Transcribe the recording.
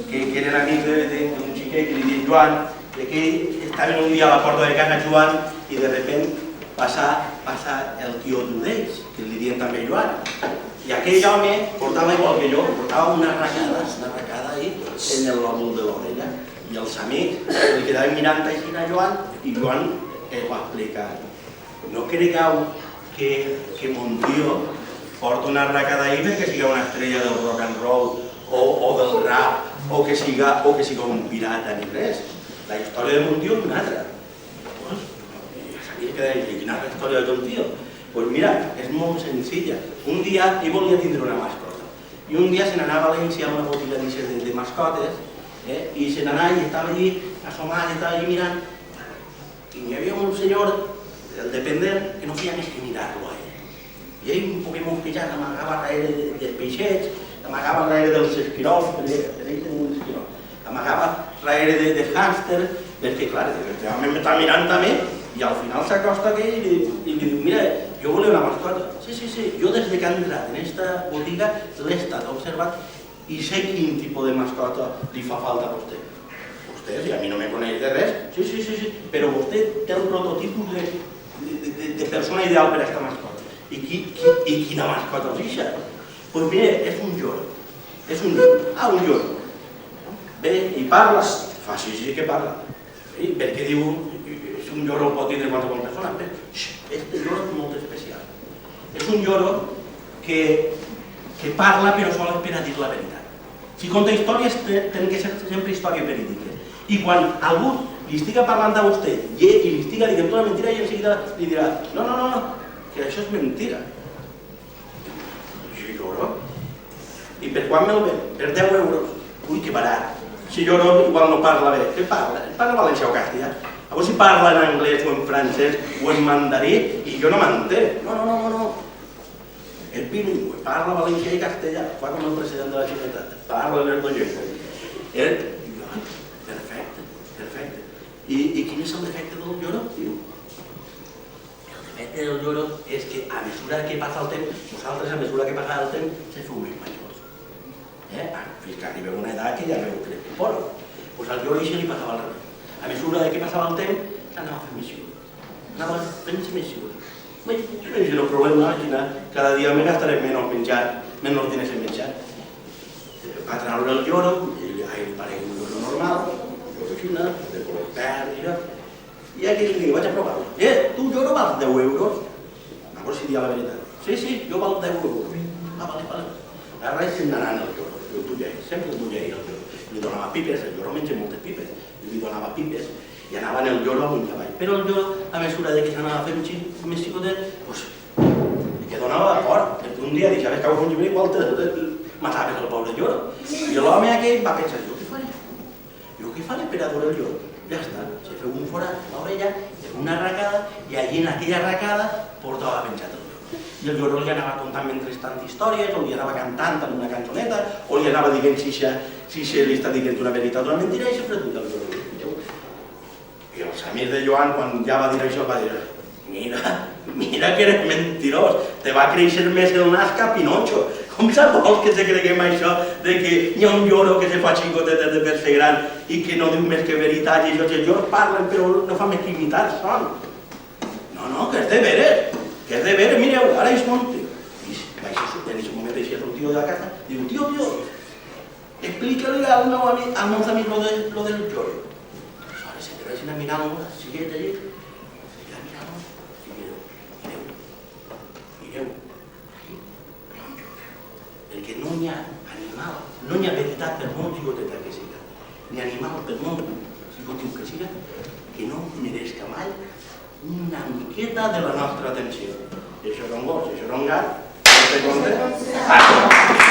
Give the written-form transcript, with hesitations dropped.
que eren amics d'un xiquet que li diu Joan, que estaven un dia a la porta de casa Joan i de repent passa el tio d'ells, que li diuen també Joan. I aquell home portava igual que jo, portava una arracada ahí en el lòbul de l'orella. I els amics li quedaven mirant així a Joan i Joan va explicar: no cregueu que mon tio porta una arracada ahí perquè siga una estrella del rock and roll o del rap o que siga un pirata ni res. La història de mon tio és una altra. Ja sabia que deia, quina és la història de ton tio? Doncs mira, és molt senzilla. Un dia ell volia tindre una mascota i un dia se n'anà a València a una botiga de mascotes i se n'anà i estava allí assomat i estava allí mirant i hi havia un senyor, el dependent, que no feia més que mirar-lo a ell. I ell un poc mosquejat amagava darrere dels peixets, amagava darrere dels esquirols, per ell tenia un esquirol, amagava darrere dels hàmsters, perquè clar, realment m'està mirant també i al final s'acosta aquell i li diu: mira, jo volia una mascota. Sí, jo des que he entrat en aquesta botiga l'he estat observat i sé quin tipus de mascota li fa falta a vostè. Vostè, si a mi no me coneix de res, sí, però vostè té el prototipus de persona ideal per a aquesta mascota. I quina mascota us ixa? Doncs mira, és un lloro. Un lloro. Ve i parla, fa sí que parla. Perquè diu, és un lloro pot tindre qualsevol persona, però este lloro és molt especial. És un lloro que parla però sol per a dir la veritat. Si conta històries, tenen que ser sempre històries verídiques. I quan algú li estiga parlant a vostè i li estiga dient tota la mentira, i en seguida li dirà: no, que això és mentira. Jo lloro. I per quan me'l ven? Per 10 euros. Ui, que barat. Si lloro igual no parla bé. Què parla? Parla valencià o castellà. A veure si parla en anglès o en francès o en mandarí i jo no m'entenc. No. És bilingüe, parla valencià i castellà. Fa com el president de la Generalitat. Parla les dues llengües. Perfecte. I quin és el defecte del lloro? El defecte del lloro és que a mesura que passa el temps, vosaltres a mesura que passa el temps, se feu més majors. Fins que arribeu a una edat que ja veu crepipor. Doncs al lloro això li passava al revés. A mesura que passava el temps, anava fent més xiu. Anava fent-se més xiu. No és el problema, cada dia me gastaré menys menjar, menys diners en menjar. Va treure el lloro, i li paregui un lloro normal, xina, de color verd i això. I aquí li dic, vaig a provar-ho. Tu lloro val 10 euros? A veure si dia la veritat. Sí, jo val 10 euros. Vale. Ara és anant el lloro. Jo sempre el duia el lloro. Li donava pipes, el lloro menja moltes pipes. Li donava pipes i anava en el lloro amunt i avall. Però el lloro, a mesura que s'anava fent més xicotet, que donava por. Un dia deixaves que un llibre igual mataves el pobre lloro. I l'home aquell va pensar: jo què faré per adorar el lloro? Ja està, se feu un forat a l'orella, una arracada, i allí en aquella arracada portava penjat el lloro. I el lloro li anava contant mentrestant històries, o li anava cantant en una cançoneta, o li anava dient si li està dient una veritat o una mentira, i sempre duia el lloro. I els amics de Joan, quan ja va dir això, va dir: mira que eres mentirós, te va créixer més el nas que a Pinocho. Com vols que se creguem això de que hi ha un lloro que se fa xicotet de per ser gran i que no diu més que veritat, i els lloros parlen però no fa més que imitar son? No, que és de veres, mireu, ara és mon tio. I en aquest moment deixia el tio de la casa, diu: tio, explica-li als meus amics lo del lloro. Aleshores se quedeixen a mirar-lo, siguet allí, mireu, perquè no hi ha animal, no hi ha veritat per molt xicoteta que siga, ni animal per molt xicotiu que siga, que no mereixca mai una miqueta de la nostra atenció. I això és un gos, i això és un gat, no té compte?